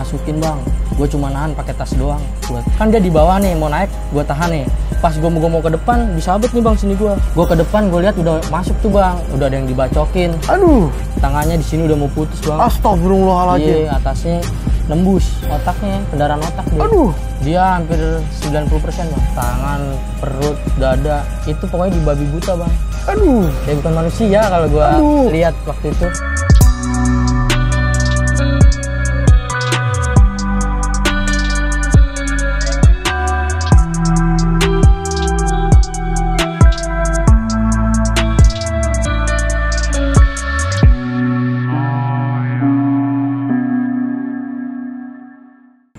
masukin bang. Gue cuma nahan pakai tas doang. Kan dia di bawah nih, mau naik, gue tahan nih. Pas gue mau ke depan, disabet nih bang sini gue. Gue ke depan, gue lihat udah masuk tuh bang, udah ada yang dibacokin. Aduh, tangannya di sini udah mau putus bang. Astagfirullahaladzim. Iya, atasnya nembus otaknya, kendaraan otak dia. Aduh, dia hampir 90% bang. Tangan, perut, dada, itu pokoknya di babi buta bang. Aduh, dia bukan manusia kalau gue lihat waktu itu.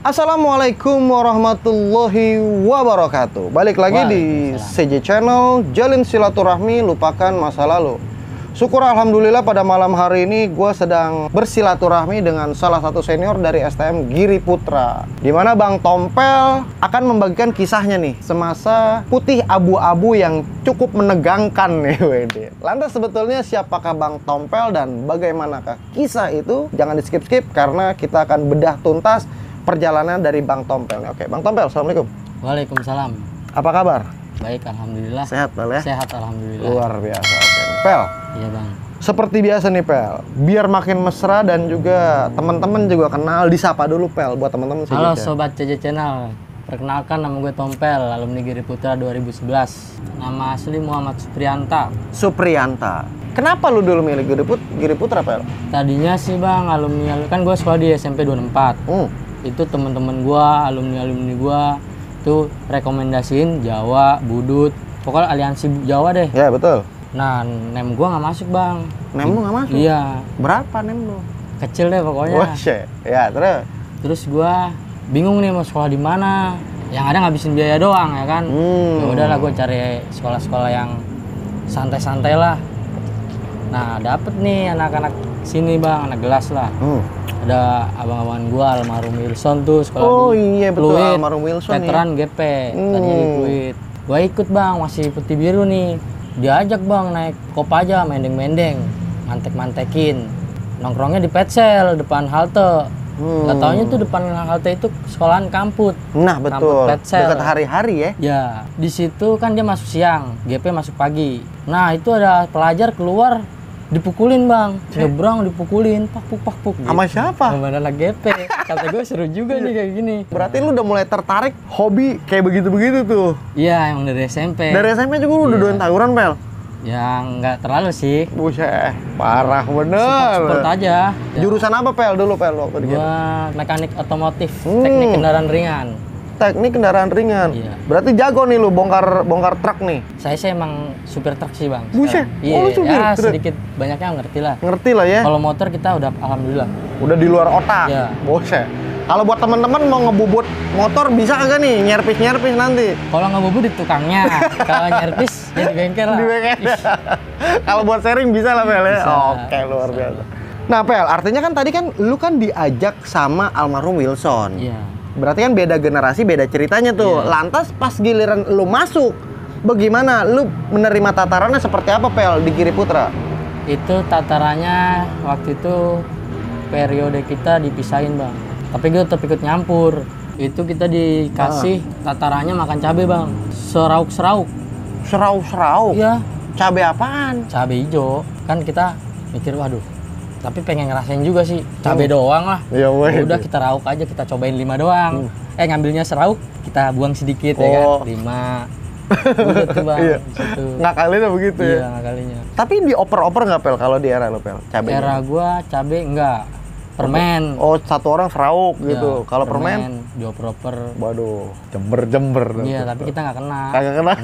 Assalamualaikum warahmatullahi wabarakatuh. Balik lagi di CJ Channel, jalin silaturahmi, lupakan masa lalu. Syukur alhamdulillah pada malam hari ini gue sedang bersilaturahmi dengan salah satu senior dari STM Giri Putra, dimana Bang Tompel akan membagikan kisahnya nih semasa putih abu-abu yang cukup menegangkan nih. Lantas sebetulnya siapakah Bang Tompel dan bagaimanakah kisah itu? Jangan di skip-skip karena kita akan bedah tuntas perjalanan dari Bang Tompel. Oke, Bang Tompel, assalamualaikum. Waalaikumsalam. Apa kabar? Baik, alhamdulillah. Sehat, Pel ya? Sehat, alhamdulillah. Luar biasa. Oke. Pel. Iya, Bang. Seperti biasa nih, Pel. Biar makin mesra dan juga teman-teman juga kenal, disapa dulu, Pel, buat teman-teman. Halo, sobat CJ Channel. Perkenalkan, nama gue Tompel, alumni Giri Putra 2011. Nama asli Muhammad Suprianta. Suprianta. Kenapa lu dulu milih Giri Putra, Pel? Tadinya sih, Bang, alumni kan gue sekolah di SMP 24. Itu teman-teman gua, alumni gua tuh rekomendasiin Jawa, Budut, pokoknya aliansi Jawa deh. Ya betul. Nah, nem gua nggak masuk bang. Nem lu nggak masuk? Iya. Berapa nem lu? Kecil deh pokoknya. Wah, ya terus. Terus gua bingung nih mau sekolah di mana. Yang ada ngabisin biaya doang ya kan. Ya udahlah gua cari sekolah-sekolah yang santai-santai lah. Nah, dapet nih anak-anak sini bang, anak gelas lah. Ada abang-abangan gua almarhum Wilson tuh sekolah di iya betul, Fluid, almarhum Wilson veteran GP tadinya di Fluid. Gua ikut bang, masih putih biru nih. Diajak bang naik Kopaja, mendeng-mendeng, mantek-mantekin. Nongkrongnya di Petsel depan halte. Gak taunya tuh depan halte itu sekolahan Kamput. Nah betul, dekat hari-hari ya. Ya, di situ kan dia masuk siang, GP masuk pagi. Nah itu ada pelajar keluar dipukulin bang, nyebrang dipukulin, pak-puk. Sama siapa? Sama anak GP. Kata gue seru juga nih kayak gini. Berarti lu udah mulai tertarik hobi kayak begitu-begitu tuh? Iya, emang dari SMP. Dari SMP juga lu udah doyan tawuran, Pel? Ya nggak terlalu sih. Buset, parah bener. Sport aja. Jurusan apa Pel dulu Pel waktu di gua mekanik otomotif, teknik kendaraan ringan. Teknik kendaraan ringan. Iya. Berarti jago nih lu bongkar truk nih. Saya sih emang supir truk sih bang. Buset. Iya. Lu supir. Ya sedikit banyaknya ngerti lah. Ngerti lah ya. Kalau motor kita udah alhamdulillah. Udah di luar otak. Iya. Buset. Kalau buat teman-teman mau ngebubut motor bisa kagak nih nyerpis nanti? Kalau ngebubut di tukangnya, kalau nyerpis ya di bengkel lah. Di bengkel. Kalau buat sharing bisa lah Pel ya. Oke, luar biasa. Nah Pel, artinya kan tadi kan lu kan diajak sama almarhum Wilson. Iya. Berarti kan beda generasi, beda ceritanya tuh. Iya. Lantas pas giliran lu masuk, bagaimana? Lu menerima tatarannya seperti apa Pel di Giri Putra? Itu tatarannya waktu itu periode kita dipisahin bang. Tapi gue tetap ikut nyampur. Itu kita dikasih tatarannya makan cabai bang. Serauk-serauk. Serauk-serauk? Iya. Cabai apaan? Cabai hijau. Kan kita mikir waduh. Tapi pengen ngerasain juga sih. Cabai doang lah. Iya weh. Udah kita rauk aja, kita cobain 5 doang. Ngambilnya serauk, kita buang sedikit ya kan. 5. Udah tuh bang. Iya. Ngakalinnya begitu ya? Iya ngakalinya. Tapi dioper-oper nggak Pel kalau di era lo Pel? Cabai Era gua cabai enggak. Permen. Oh, satu orang serauk gitu. Kalau permen dioper-oper. Waduh, jember. Iya, tapi kita nggak kena. Kagak kena.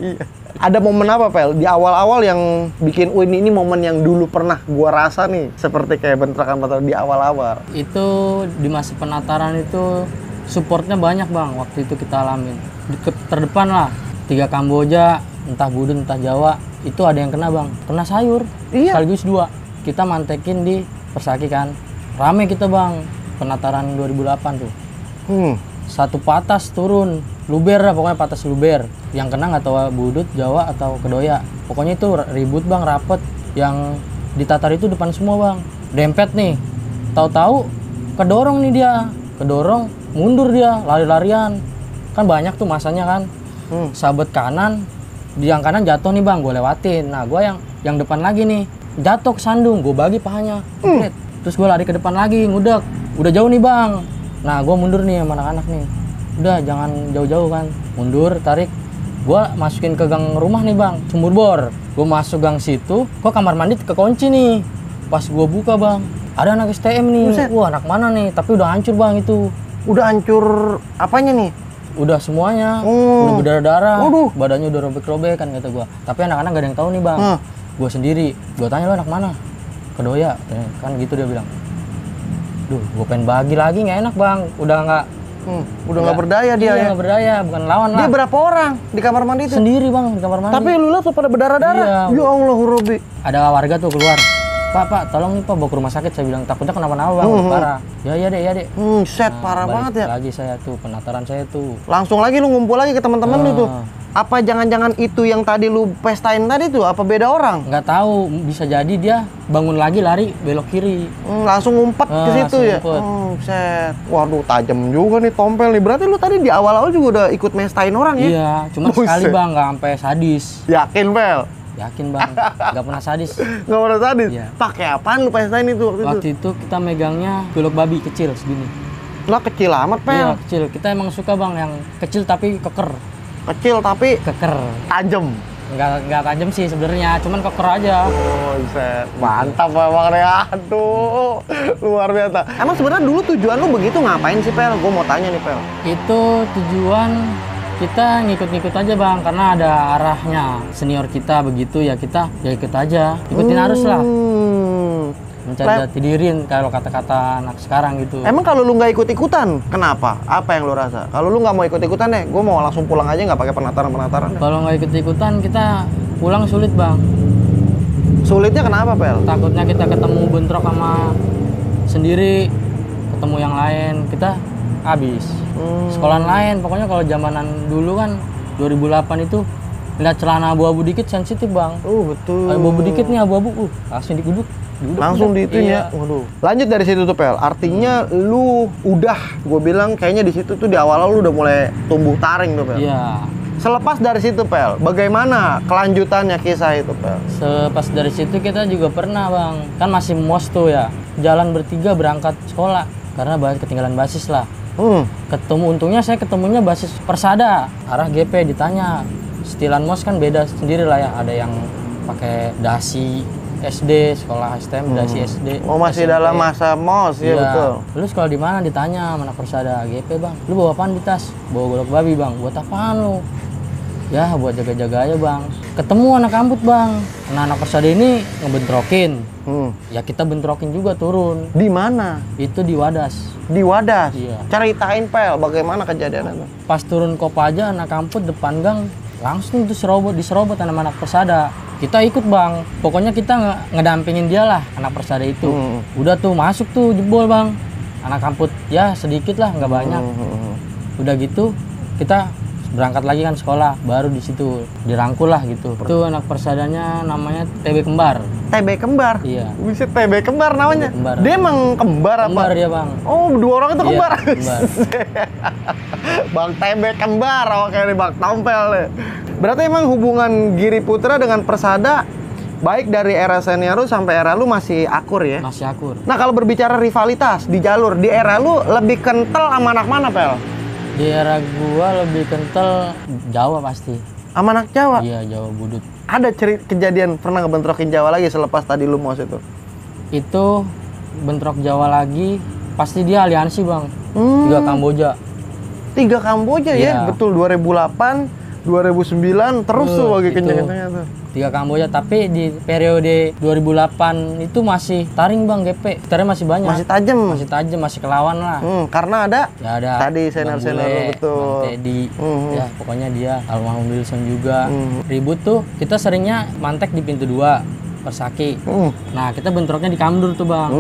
Iya. Ada momen apa Pel di awal-awal yang bikin ini momen yang dulu pernah gua rasa nih seperti kayak bentrakan motor di awal-awal? Itu di masa penataran itu supportnya banyak bang. Waktu itu kita alamin. Terdepan lah 3 Kamboja, entah Budut entah Jawa, itu ada yang kena bang. Kena sayur. Iya. Sekaligus 2. Kita mantekin di Persaki kan. Rame kita bang, penataran 2008 tuh. Satu patas turun, luber lah pokoknya patas luber. Yang kena nggak tahu Budut, Jawa atau Kedoya. Pokoknya itu ribut bang, rapet. Yang ditatar itu depan semua bang. Dempet nih, tahu-tahu kedorong nih dia kedorong, mundur dia, lari-larian. Kan banyak tuh masanya kan. Sabet kanan, di yang kanan jatuh nih bang, gue lewatin. Nah gue yang depan lagi nih, jatuh ke sandung, gue bagi pahanya. Terus gue lari ke depan lagi, ngudek. Udah jauh nih bang. Nah gue mundur nih sama anak-anak nih. Udah jangan jauh-jauh kan. Mundur, tarik. Gue masukin ke gang rumah nih bang, sumur bor. Gue masuk gang situ, gue kamar mandi kekunci nih. Pas gue buka bang, ada anak STM nih. Buset. Wah anak mana nih, tapi udah hancur bang itu. Udah hancur apanya nih? Udah semuanya, udah berdarah-darah, Waduh. badannya udah robek-robek kan kata gue. Tapi anak-anak gak ada yang tahu nih bang. Gue sendiri, gue tanya lu anak mana? Kedoya, kan gitu dia bilang. Duh, gue pengen bagi lagi nggak enak bang, Udah nggak berdaya dia iya, ya? nggak berdaya, bukan lawan lah. Dia berapa orang di kamar mandi itu? Sendiri bang, di kamar mandi. Tapi lu lihat tuh pada berdarah-darah. Iya. Ya Allah, Robi. Ada warga tuh keluar. Pak, tolong nih Pak, bawa ke rumah sakit. Saya bilang, takutnya kenapa-napa bang, udah parah. Ya dek. Set parah balik banget ya. Lagi saya tuh, penataran saya tuh. Langsung lagi lu ngumpul lagi ke teman-teman lu tuh. Apa jangan-jangan itu yang tadi lu pestain tadi tuh? Apa beda orang? Nggak tahu, bisa jadi dia bangun lagi lari belok kiri. Langsung ngumpet ke situ ya? Set. Waduh, tajam juga nih tompel nih. Berarti lu tadi di awal-awal juga udah ikut mestain orang ya? Iya, cuma sekali bang, nggak sampai sadis. Yakin, Pel? Yakin bang, nggak pernah sadis. Nggak pernah sadis? Iya. Pakai apaan lu pestain itu Waktu itu kita megangnya golok babi kecil segini. Lah kecil amat, Pel. Iya, kecil. Kita emang suka bang yang kecil tapi keker. Kecil tapi Keker. tajam. Nggak tajam sih sebenarnya, cuman keker aja. Oh, set. Mantap emang deh. Aduh, luar biasa. Emang sebenarnya dulu tujuan lu begitu ngapain sih, Pel? Gue mau tanya nih, Pel. Itu tujuan kita ngikut-ngikut aja bang, karena ada arahnya senior kita begitu ya, kita ya ikut aja, ikutin arus lah, mencari jati diri kalau kata-kata anak sekarang gitu. Emang kalau lu nggak ikut-ikutan, kenapa? Apa yang lu rasa? Kalau lu nggak mau ikut-ikutan deh, gue mau langsung pulang aja nggak pakai penataran-penataran. Kalau nggak ikut-ikutan kita pulang sulit bang. Sulitnya kenapa, Pel? Takutnya kita ketemu bentrok sama sendiri, ketemu yang lain, kita habis. Sekolahan lain, pokoknya kalau zamanan dulu kan 2008 itu lihat celana abu-abu dikit sensitif bang. Betul. Abu-abu dikit nih abu-abu, langsung dikuduk. Langsung diituin ya. Waduh. Lanjut dari situ tuh, Pel. Artinya lu udah, gue bilang kayaknya di situ tuh di awal lu udah mulai tumbuh taring tuh, Pel. Iya. Selepas dari situ, Pel, bagaimana kelanjutannya kisah itu, Pel? Selepas dari situ kita juga pernah bang, kan masih mos tuh ya, jalan bertiga berangkat sekolah karena ketinggalan basis lah. Untungnya saya ketemunya basis Persada, arah GP. Ditanya stilan mos kan beda sendiri lah ya, ada yang pakai dasi SD, sekolah STM dasi SD. Oh, masih SMP. Dalam masa mos ya, betul. Lu sekolah di mana? Ditanya mana Persada GP bang. Lu bawa apaan di tas? Bawa golok babi bang. Buat apaan lu? Ya buat jaga-jaga aja bang. Ketemu anak kampus bang, anak Persada ini ngebentrokin. Ya kita bentrokin juga turun. Di mana? Itu di Wadas. Di Wadas? Iya. Ceritain, Pel, bagaimana kejadian itu? Pas turun Kopaja anak kampus depan gang, langsung itu diserobot anak-anak Persada. Kita ikut bang, pokoknya kita ngedampingin dia lah, anak Persada itu. Udah tuh masuk tuh jebol bang, anak kampus ya sedikit lah, nggak banyak. Udah gitu kita berangkat lagi kan sekolah, baru di situ dirangkul lah gitu. Itu anak Persadanya namanya TB Kembar. TB Kembar? Iya. Bisa TB Kembar namanya? Kembar. Dia emang kembar apa? Kembar dia bang. Oh, dua orang itu Iya, kembar? kembar. Bang TB Kembar, oke nih Bang Tompel nih. Berarti emang hubungan Giri Putra dengan Persada baik dari era senior lu sampai era lu masih akur ya? Masih akur. Nah kalau berbicara rivalitas di jalur, di era lu lebih kental sama anak mana, Pel? Di era gua lebih kental Jawa pasti. Sama anak Jawa? Iya, Jawa Budut. Ada kejadian pernah ngebentrokin Jawa lagi selepas tadi lu mos itu? Itu bentrok Jawa lagi, pasti dia aliansi bang. 3 Kamboja. 3 Kamboja ya? Iya. Betul, 2008, 2009, terus tuh lagi kenceng-kencengnya tuh. 3 Kamboja, tapi di periode 2008 itu masih taring bang GP. Gitarnya masih banyak. Masih tajam? Masih tajam, masih kelawan lah. Karena ada? Ya ada. Tadi senior-senior lu, betul. Bang Teddy, ya pokoknya dia. Almarhum Wilson juga. Ribut tuh, kita seringnya mantek di pintu 2. Persaki. Nah, kita bentroknya di Kamdur tuh, Bang.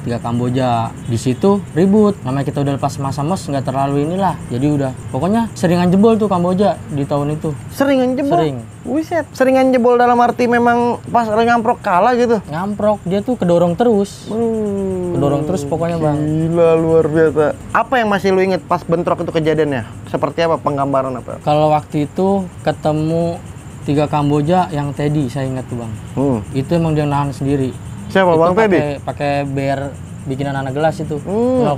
3 Kamboja. Di situ ribut. Namanya kita udah lepas masa mos, nggak terlalu inilah. Jadi udah, pokoknya seringan jebol tuh Kamboja di tahun itu. Seringan jebol? Sering. Buset. Seringan jebol dalam arti memang pas ngamprok kalah gitu? Ngamprok, dia tuh kedorong terus. Kedorong terus pokoknya, Bang. Gila, luar biasa. Apa yang masih lu inget pas bentrok itu kejadiannya? Seperti apa, penggambaran apa? Kalau waktu itu ketemu 3 Kamboja yang Teddy, saya ingat tuh, Bang. Itu emang dia nahan sendiri. Siapa, itu Bang Teddy? Pakai BR bikinan anak gelas itu. 0,0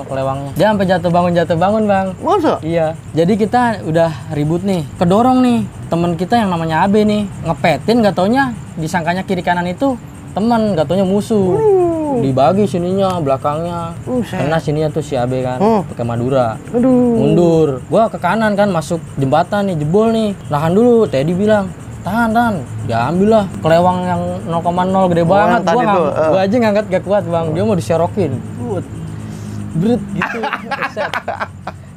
kelewangnya. Dia sampai jatuh bangun, Bang. Masa? Iya. Jadi kita udah ribut nih. Kedorong nih. Temen kita yang namanya Abe nih, ngepetin, gak taunya disangkanya kiri kanan itu teman, gak taunya musuh. Dibagi sininya, belakangnya. Karena sininya tuh si Abe kan, pakai Madura. Mundur. Gua ke kanan kan, masuk jembatan nih, jebol nih. Nahan dulu, Teddy bilang, tahan. Diambil lah kelewang yang 0,0 gede banget. Gua aja ngangkat gak kuat, Bang. Dia mau diserokin. Brut gitu.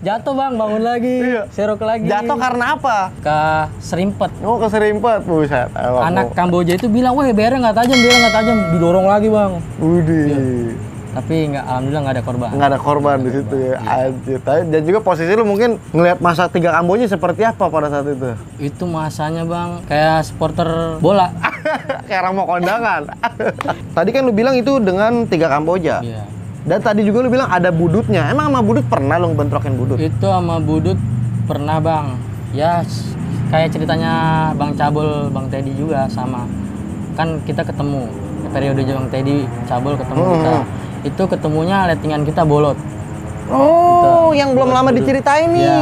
Jatuh, Bang, bangun lagi. Serok lagi. Jatuh karena apa? Keserimpet. Oh, keserimpet. Buset. Anak Kamboja itu bilang, "Weh, BR nggak tajam." Didorong lagi, Bang. Widih. Tapi alhamdulillah nggak ada korban. Nggak ada korban di situ ya. Anjir. Dan juga posisi lu mungkin ngelihat masa 3 Kamboja seperti apa pada saat itu? Itu masanya, Bang, kayak supporter bola. Kayak orang mau kondangan. Tadi kan lu bilang itu dengan 3 Kamboja. Iya. Dan tadi juga lu bilang ada budutnya. Emang sama budut pernah lu bentrokin budut? Itu sama budut pernah, Bang. Ya, kayak ceritanya Bang Cabul, Bang Teddy juga sama. Kan kita ketemu. Periode Bang Teddy, Cabul ketemu kita. Itu ketemunya lettingan kita bolot. Oh, gitu. Yang belum lama diceritain nih. Ya,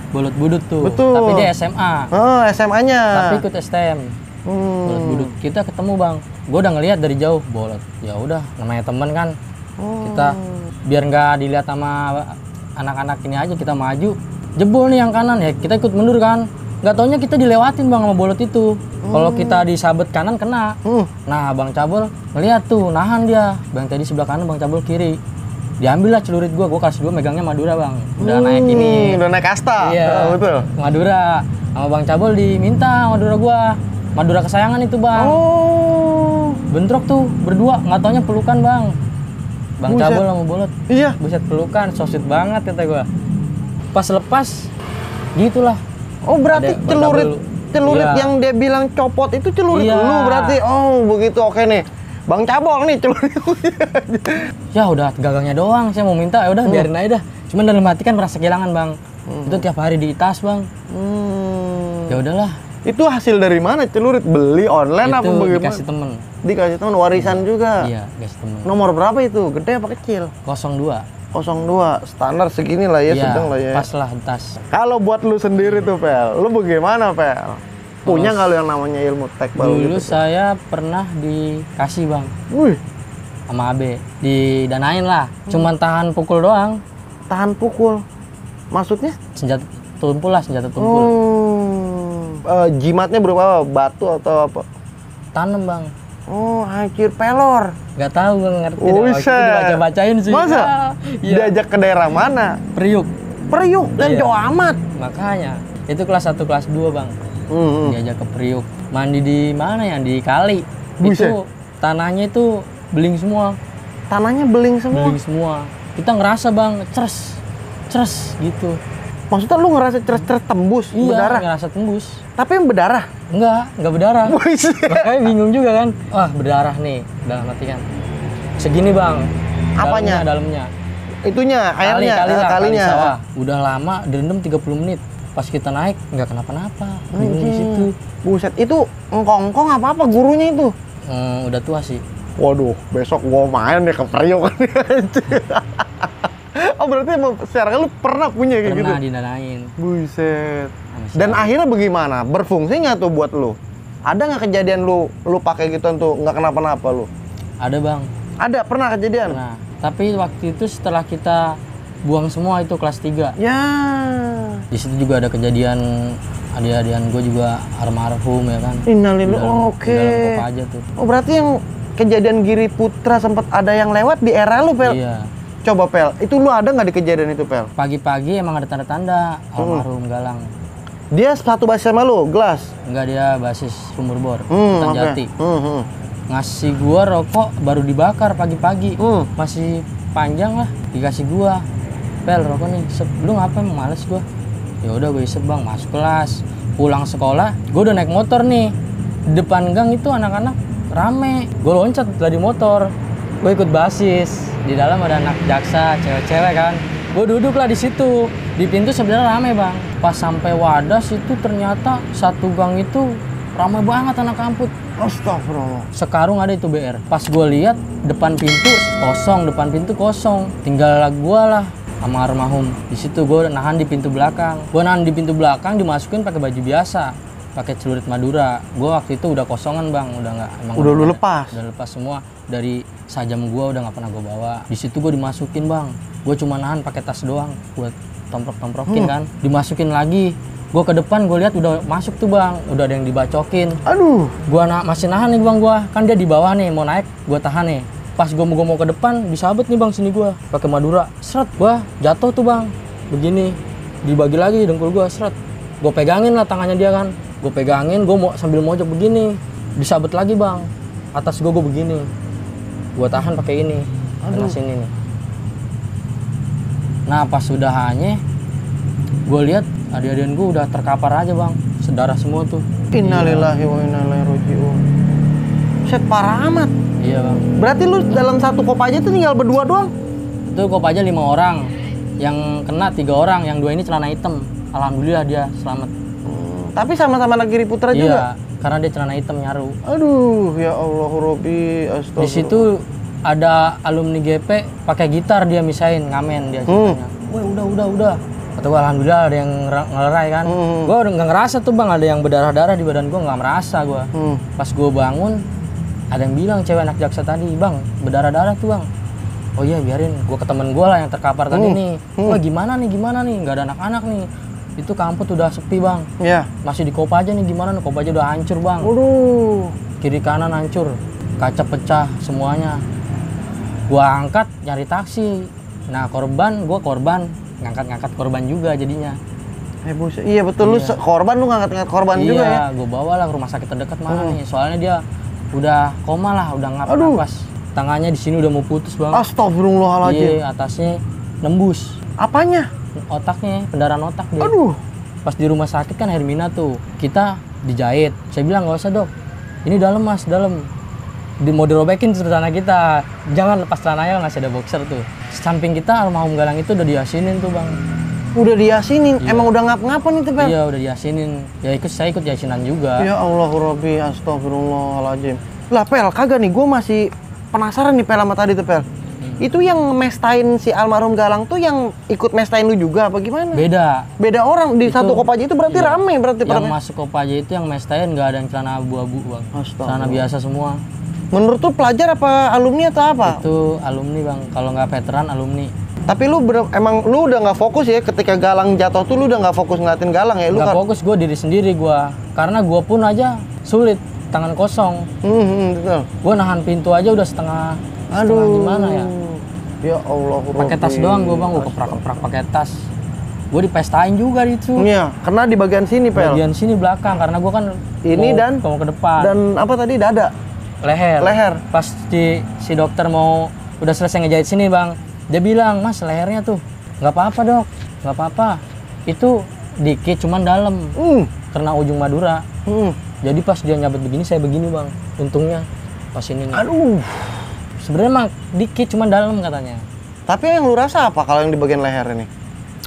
bolot budut tuh. Betul. Tapi dia SMA. Oh, SMA-nya. Tapi ikut STM. Bolot budut. Kita ketemu, Bang. Gue udah ngelihat dari jauh bolot. Ya udah, namanya temen kan. Kita biar nggak dilihat sama anak-anak ini aja, kita maju. Jebol nih yang kanan, ya kita ikut mundur kan. Nggak taunya kita dilewatin, Bang, sama bolot itu. Kalau kita disabet kanan kena. Nah, Bang Cabul ngeliat tuh, nahan dia. Bang Teddy sebelah kanan, Bang Cabul kiri. Diambil lah celurit gua kasih dua megangnya Madura, Bang. Udah naik ini. Udah naik kasta. Iya, betul. Madura. Sama Bang Cabul diminta Madura gua. Madura kesayangan itu, Bang. Bentrok tuh berdua, nggak taunya pelukan, Bang. Bang Cabul sama bolot. Iya. Buset, pelukan, so sweet banget kata gua. Pas lepas, gitulah. Oh, berarti celurit iya. yang dia bilang copot itu celurit iya. lu berarti. Oh, begitu. Oke nih. Bang Cabul nih celurit. Ya udah gagangnya doang, saya mau minta, ya udah biarin aja dah. Cuman dalam hati kan merasa kehilangan, Bang. Itu tiap hari di tas, Bang. Ya udahlah. Itu hasil dari mana celurit? Beli online itu apa bagaimana? Dikasih temen. Dikasih temen, warisan juga. Iya, dikasih temen. Nomor berapa itu? Gede apa kecil? 02. 02. Standar segini lah ya, sedang lah ya. Pas lah tas. Kalau buat lu sendiri tuh, Pel, lu bagaimana, Pel? Punya nggak lu yang namanya ilmu tekbal dulu gitu? saya pernah dikasih, Bang. Wih. Sama Abe. Didanain lah. Cuman tahan pukul doang. Tahan pukul? Maksudnya? Senjata tumpul lah, senjata tumpul. Jimatnya berupa batu atau apa? Tanem, Bang. Oh, hancur pelor. Gak tahu, Bang, ngerti. Buset. Dibaca-bacain sih. Masa? Iya. Diajak ke daerah mana? Priuk. Priuk dan Iya. jauh amat. Makanya. Itu kelas 1, kelas 2, Bang. Diajak ke Priuk. Mandi di mana ya? Di kali. Buset. Itu tanahnya itu beling semua. Tanahnya beling semua? Beling semua. Kita ngerasa, Bang, ceres gitu. Maksudnya lu ngerasa ceres-ceres tembus, Iya, berdarah? ngerasa tembus. Tapi yang berdarah? Enggak berdarah. Makanya bingung juga kan. Wah, berdarah nih. Dalam hati kan. Segini, Bang. Apanya? Dalamnya. Itunya, airnya, kalinya. Sawah. Udah lama, direndam 30 menit. Pas kita naik, nggak kenapa-napa. Bingung di situ. Buset, itu engkong-engkong apa-apa gurunya itu? Udah tua sih. Waduh, besok gua main deh ke Priok. Oh, berarti emang secara lu pernah punya kayak gitu? Pernah didanain. Buset. Dan akhirnya bagaimana? Berfungsi nggak tuh buat lu? Ada nggak kejadian lu pakai gituan tuh nggak kenapa-napa lu? Ada, Bang. Ada, pernah kejadian? Pernah. Tapi waktu itu setelah kita buang semua itu kelas 3. Ya. Di situ juga ada kejadian adik-adikan gue juga almarhum ya kan. Innalillahi. Oke. Dalam kota aja tuh. Oh, berarti yang kejadian Giri Putra sempat ada yang lewat di era lu, Pel? Iya. Coba, Pel, itu lu ada nggak di kejadian itu, Pel? Pagi-pagi emang ada tanda-tanda almarhum Galang. Dia satu basis sama lu, gelas? Enggak, dia basis Sumur Bor, Hutan Jati. Ngasih gua rokok baru dibakar pagi-pagi. Masih panjang lah, dikasih gua. Pel, rokok nih, isep. Lu ngapain? Males gua. Ya udah gua isep bang, masuk kelas. Pulang sekolah, gua udah naik motor nih. Di depan gang itu anak-anak rame. Gua loncat dari motor. Gua ikut basis. Di dalam ada anak jaksa, cewek-cewek kan. Gue duduk lah di situ. Di pintu sebenarnya rame bang. Pas sampai Wadas itu ternyata satu gang itu ramai banget anak kampus. Astagfirullah. Sekarung ada itu BR. Pas gue lihat depan pintu kosong. Tinggal gue lah sama almarhum. Di situ gue nahan di pintu belakang. Gue nahan di pintu belakang dimasukin pakai baju biasa, pakai celurit Madura. Gue waktu itu udah kosongan bang, udah nggak. Udah lu lepas? Udah lepas semua. Dari sajam gue udah nggak pernah gue bawa. Di situ gue dimasukin bang. Gue cuma nahan pakai tas doang buat tomprok-tomprokin kan. Dimasukin lagi. Gue ke depan gue lihat udah masuk tuh bang. Udah ada yang dibacokin. Aduh. Gue masih nahan nih bang gue. Kan dia di bawah nih mau naik. Gue tahan nih. Pas gue mau ke depan disabet nih bang sini gue. Pakai Madura. Seret. Gue jatuh tuh bang. Begini. Dibagi lagi dengkul gue. Seret. Gue pegangin lah tangannya dia kan. Gue pegangin. Gue mau sambil mojok begini. Disabet lagi bang. Atas gue begini. Gue tahan pakai ini. Kena sini nih. Nah pas sudah hanya, gue lihat adik-adikan gue udah terkapar aja bang, sedarah semua tuh. Innalillahi wa inna ilaihi raji'un. Set, parah amat. Iya bang. Berarti lu dalam satu Kopaja tuh tinggal berdua doang? Itu Kopaja 5 orang, yang kena 3 orang, yang 2 ini celana hitam. Alhamdulillah dia selamat. Tapi sama-sama anak Giri Putra juga? Iya, karena dia celana hitam nyaru. Aduh, ya Allah Robbi, astagfirullah. Di situ ada alumni GP pakai gitar dia misain ngamen dia ceritanya. Woi udah. Kata gue alhamdulillah ada yang ngelerai kan. Gue udah nggak ngerasa tuh bang ada yang berdarah-darah di badan gue, nggak merasa gue. Pas gue bangun ada yang bilang cewek anak jaksa tadi, bang berdarah-darah tuh bang. Oh iya biarin, gue ke temen gue lah yang terkapar tadi nih. Wah gimana nih, nggak ada anak-anak nih. Itu kampus udah sepi bang. Iya. Masih di Kopaja nih, gimana nih, Kopaja udah hancur bang. Waduh. Kiri kanan hancur, kaca pecah semuanya. Gua angkat nyari taksi. Nah korban, gua korban ngangkat korban juga jadinya. Buset. Iya betul, lu korban, lu ngangkat korban juga ya. Iya, gua bawa lah ke rumah sakit terdekat mana nih. Soalnya dia udah koma lah, udah nggak napas. Tangannya di sini udah mau putus bang. Astagfirullahaladzim. Iya, atasnya nembus. Apanya? Otaknya, pendarahan otak dia. Aduh. Pas di rumah sakit kan Hermina tuh, kita dijahit. Saya bilang nggak usah dok, ini dalam mas, dalam. Mau dirobekin celana kita, jangan lepas celananya, masih ada boxer tuh. Samping kita almarhum Galang itu udah diyasinin tuh bang. Udah diyasinin? Iya. Emang udah ngapa-ngapa nih tuh Pel? Iya udah diyasinin. Ya saya ikut yasinan juga. Ya Allah Rabbi, astagfirullahaladzim. Lah Pel, kagak nih, gue masih penasaran nih Pel sama tadi tuh Pel. Itu yang mestain si almarhum Galang tuh yang ikut mestain lu juga apa gimana? Beda orang di itu, satu Kopaja itu berarti iya. rame berarti. Yang masuk Kopaja itu yang mestain nggak ada yang celana abu-abu bang. Celana biasa semua. Menurut tuh pelajar apa alumni atau apa? Itu alumni bang, kalau nggak veteran alumni. Tapi lu emang lu udah nggak fokus ya ketika Galang jatuh tuh, lu udah nggak fokus ngeliatin Galang ya? Lu nggak fokus, gue diri sendiri gue. Karena gue pun aja sulit, tangan kosong. Betul. Gue nahan pintu aja udah setengah gimana ya? Ya Allah. Pakai tas doang gue bang, gue keprak pakai tas. Gue dipestain juga itu. Iya, karena di bagian sini Pel. Bagian sini belakang, karena gue kan ini mau ke depan. Dan apa tadi, dada? Leher. Pas si dokter mau udah selesai ngejahit sini bang, dia bilang mas lehernya tuh nggak apa-apa dok, nggak apa-apa. Itu dikit cuman dalam, kena ujung Madura. Jadi pas dia nyabet begini saya begini bang, untungnya pas ini. Aduh. Sebenarnya mah dikit cuman dalam katanya. Tapi yang lu rasa apa kalau yang di bagian leher ini?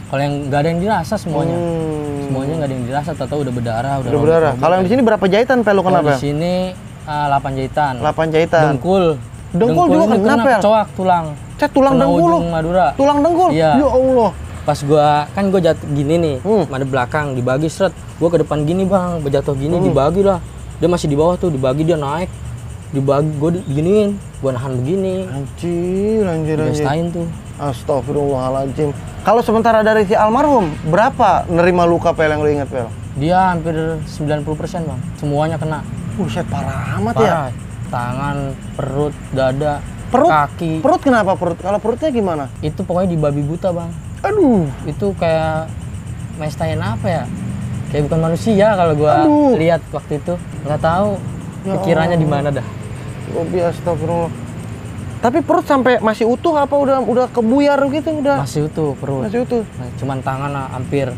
Kalau yang nggak ada yang dirasa semuanya. Semuanya nggak ada yang dirasa, tahu udah berdarah. Udah berdarah. Kalau yang di sini berapa jahitan Pel lu kenapa? Di sini 8 jahitan. 8 jahitan. Dengkul juga kenapa Pel? Kecoak tulang. Tulang dengkul. Ujung Madura. Tulang dengkul? Iya. Ya Allah. Pas gua jatuh gini nih, madep belakang dibagi seret. Gua ke depan gini bang, berjatuh gini dibagi lah. Dia masih di bawah tuh, dibagi dia naik. Dibagi gua diginiin, gua nahan begini. Anjir. Bestain tuh. Astagfirullahaladzim. Kalau sementara dari si almarhum, berapa nerima luka Pel yang lu ingat Pel? Dia hampir 90% bang, semuanya kena. Buset, parah amat parah. Ya. Tangan, perut, dada, kaki. Perut kenapa perut? Kalau perutnya gimana? Itu pokoknya di babi buta bang. Aduh. Itu kayak mestain apa ya? kayak bukan manusia kalau gua Aduh. lihat waktu itu. Nggak tahu Ya pikirannya di Allah. mana dah. Astagfirullah. Tapi perut sampai masih utuh apa udah kebuyar gitu udah? Masih utuh perut. Masih utuh. Cuman tangan hampir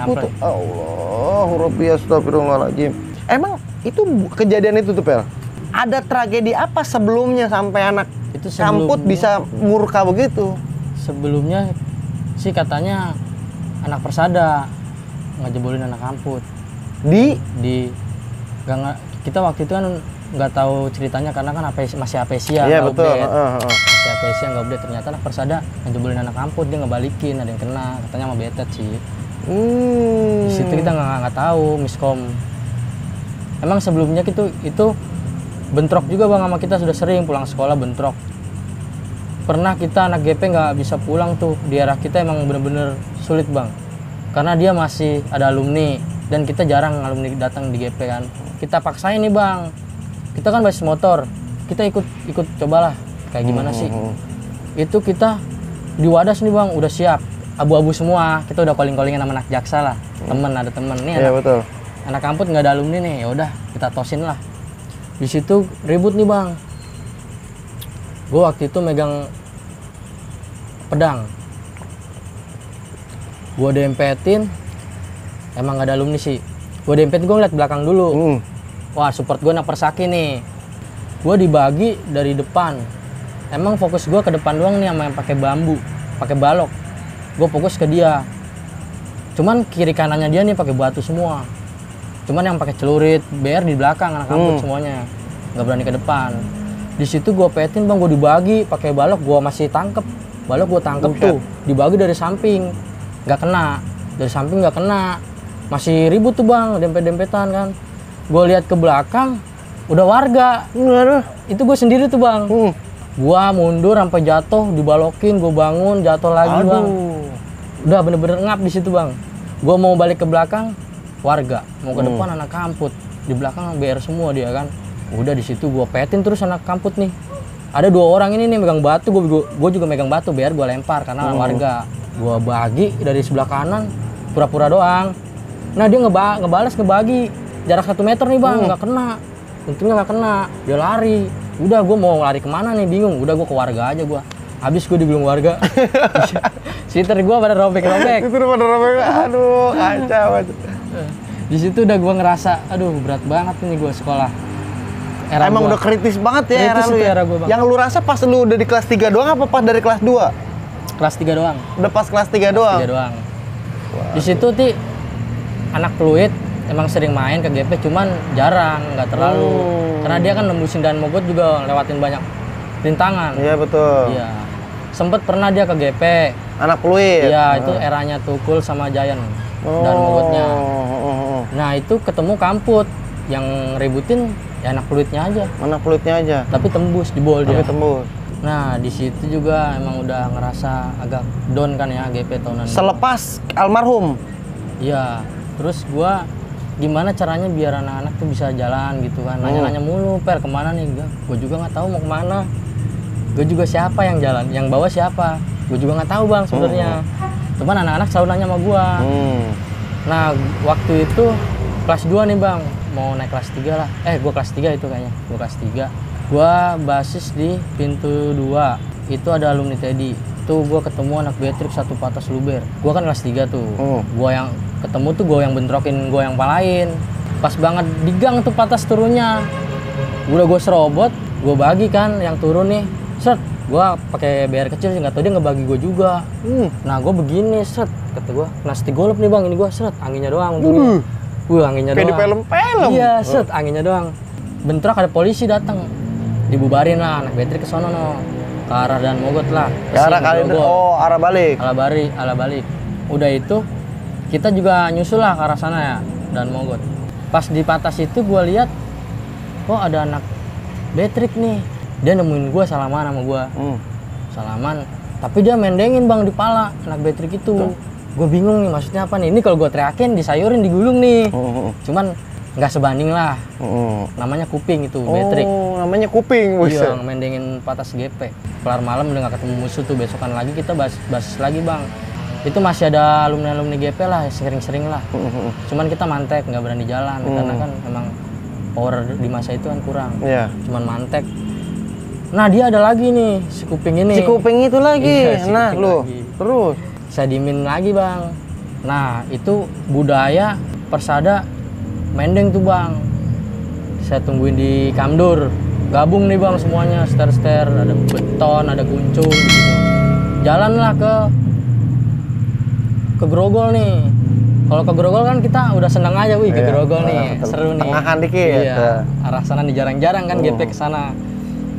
Putus. Allah, Rabbi astagfirullahaladzim. Emang itu kejadian itu tuh Pel? Ada tragedi apa sebelumnya sampai anak Itu kamput bisa murka begitu? Sebelumnya sih katanya anak Persada ngejebolin anak kamput. Di Kita waktu itu kan nggak tahu ceritanya karena kan masih apesia. Iya betul. Masih apesia nggak update. Ternyata anak Persada ngejebolin anak kamput, dia ngebalikin, ada yang kena, katanya sama betet sih. Di situ kita nggak tahu miskom. Emang sebelumnya itu bentrok juga bang sama kita, sudah sering pulang sekolah bentrok. Pernah kita anak GP nggak bisa pulang tuh, di arah kita emang bener-bener sulit bang. Karena dia masih ada alumni dan kita jarang alumni datang di GP kan. Kita paksain nih bang, kita kan basis motor, kita ikut cobalah kayak gimana sih. Itu kita di Wadas nih bang, udah siap, abu-abu semua, kita udah calling-callingan sama anak jaksa lah, ada temen nih. Iya betul. Anak kampus nggak ada alumni nih, ya udah kita tosin lah. Di situ ribut nih bang. Gue waktu itu megang pedang, gue dempetin, emang gak ada alumni sih. Gue dempetin, gue ngeliat belakang dulu. Wah support gue anak Persaki nih. Gue dibagi dari depan. Emang fokus gue ke depan doang nih sama yang pakai bambu, pakai balok. Gue fokus ke dia. Cuman kiri kanannya dia nih pakai batu semua. Cuman yang pakai celurit, BR di belakang anak kampus semuanya. Nggak berani ke depan. Di situ gue petin bang, gue dibagi pakai balok, gue masih tangkep. Balok gue tangkep tuh, dibagi dari samping, nggak kena. Dari samping nggak kena. Masih ribut tuh bang, dempet-dempetan kan. Gue lihat ke belakang, udah warga. Itu gue sendiri tuh bang. Gue mundur sampai jatuh, dibalokin, gue bangun, jatuh lagi bang. Udah bener-bener ngap di situ bang. Gue mau balik ke belakang, warga. Mau ke depan anak kamput. Di belakang BR semua dia kan. Udah di situ gue petin terus anak kamput nih. Ada 2 orang ini nih megang batu, gue juga megang batu, biar gue lempar karena warga. Gue bagi dari sebelah kanan, pura-pura doang. Nah dia ngebales ngebagi jarak 1 meter nih bang, nggak kena. Untungnya nggak kena, dia lari. Udah gue mau lari kemana nih bingung. Udah gue ke warga aja gue. Habis gue digulung warga. Sitter gue pada robek-robek. Itu pada robek, aduh kacau. Di situ udah gue ngerasa, aduh berat banget nih gue sekolah. Emang udah kritis banget ya kritis era lu ya? Era gua, bang. Yang lu rasa pas lu udah di kelas 3 doang apa pas dari kelas 2? Kelas 3 doang. Udah pas kelas 3 doang? 3 doang. Di situ ti anak Pluit emang sering main ke GP, cuman jarang, nggak terlalu. Karena dia kan nembusin dan Mogot juga lewatin banyak rintangan. Iya betul. Iya. Sempet pernah dia ke GP. Anak Pluit? Iya, itu eranya Tukul sama Giant dan Mogotnya. Nah itu ketemu kamput, yang ributin ya anak Pluitnya aja. Anak Pluitnya aja? Tapi tembus, jebol dia. Tapi tembus. Nah di situ juga emang udah ngerasa agak down kan ya GP tahunan. Selepas almarhum? Iya, terus gua gimana caranya biar anak-anak tuh bisa jalan gitu kan. Nanya-nanya mulu, Per kemana nih? Gua juga nggak tahu mau kemana. Gue juga siapa yang jalan, yang bawa siapa? Gue juga nggak tahu bang sebenarnya. Cuman anak-anak selalu nanya sama gua. Nah waktu itu kelas 2 nih bang, mau naik kelas 3 lah. Gue kelas 3 itu kayaknya. Gue kelas 3. Gue basis di pintu 2. Itu ada alumni Teddy. Itu gue ketemu anak Beatrix satu Patas Luber. Gue kan kelas 3 tuh. Gue yang ketemu tuh, gue yang bentrokin, gue yang palain. Pas banget di gang tuh Patas turunnya. Udah gue serobot, gue bagi kan yang turun nih. Set, gue pakai BR kecil sih, nggak tahu dia ngebagi gue juga. Nah gue begini, set, kata gue, kena golep nih bang, ini gue set, anginnya doang. Anginnya kayak doang. di film-film. Iya, set, anginnya doang. Bentrok, ada polisi datang, dibubarin lah, anak Betri ke sono no, ke arah dan Mogot lah. Ke arah kali arah balik. Arah balik. Udah itu, kita juga nyusul lah ke arah sana ya, dan Mogot. Pas di Patas itu gue lihat, oh ada anak Betrik nih. Dia nemuin gue, salaman sama gue. Salaman, tapi dia mendengin bang di pala anak Betrik itu. Gue bingung nih maksudnya apa nih. Ini kalau gue teriakin disayurin, digulung nih. Cuman nggak sebanding lah. Namanya kuping itu Betrik. Namanya kuping. Iya, mendengin Patas GP. Kelar malam udah nggak ketemu musuh tuh, besokan lagi kita bahas lagi bang. itu masih ada alumni GP lah, sering-sering lah. Cuman kita mantek, nggak berani jalan karena kan emang power di masa itu kan kurang. Cuman mantek. Nah dia ada lagi nih, si kuping ini. Si kuping itu lagi. Iya, si nah lu lagi. terus Saya diemin lagi bang. Nah itu budaya Persada Mendeng tuh bang. Saya tungguin di Kamdur. Gabung nih bang semuanya, ster-ster, ada beton, ada kuncung gitu. Jalanlah ke Grogol nih. Kalau ke Grogol kan kita udah seneng aja, wih ke Grogol nih, seru nih. Tengahan dikit. Iya, arah sana nih jarang-jarang kan GP ke sana.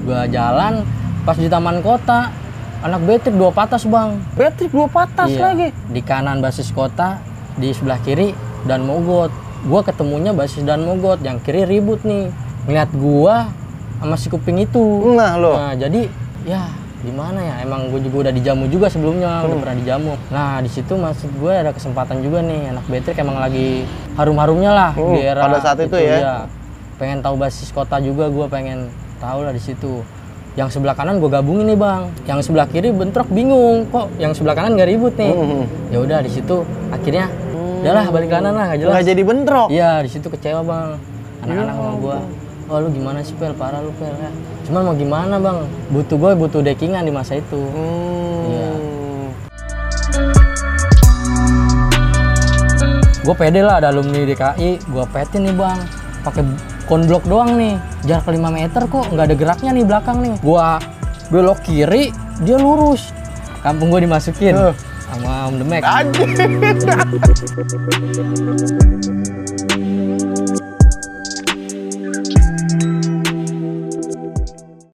Gua jalan, pas di taman kota, anak Betrik 2 patas bang. Betrik 2 patas lagi? Di kanan basis kota, di sebelah kiri Dan Mogot. Gua ketemunya basis Dan Mogot, yang kiri ribut nih. Ngeliat gua sama si kuping itu. Nah lo. Nah jadi ya gimana ya, emang gue juga udah dijamu juga sebelumnya, udah pernah dijamu. Nah di situ maksud gue ada kesempatan juga nih, anak Betrik emang lagi harum-harumnya lah di era pada saat itu ya. Pengen tahu basis kota juga, gue pengen tahu lah di situ. Yang sebelah kanan gue gabungin nih bang, yang sebelah kiri bentrok bingung kok, yang sebelah kanan nggak ribut nih. Ya udah di situ akhirnya, udahlah balik kanan lah, nggak jelas. Nggak jadi bentrok. Iya di situ kecewa bang, anak-anak sama gue. Oh lu gimana sih Pel, parah lu Pel ya. Cuman mau gimana bang, butuh dekingan di masa itu. Iya. Gue pede lah, ada alumni DKI, gue petin nih bang, pakai konblok doang nih, jarak 5 meter kok, nggak ada geraknya nih belakang nih. Gue belok kiri, dia lurus. Kampung gue dimasukin sama Om Demek.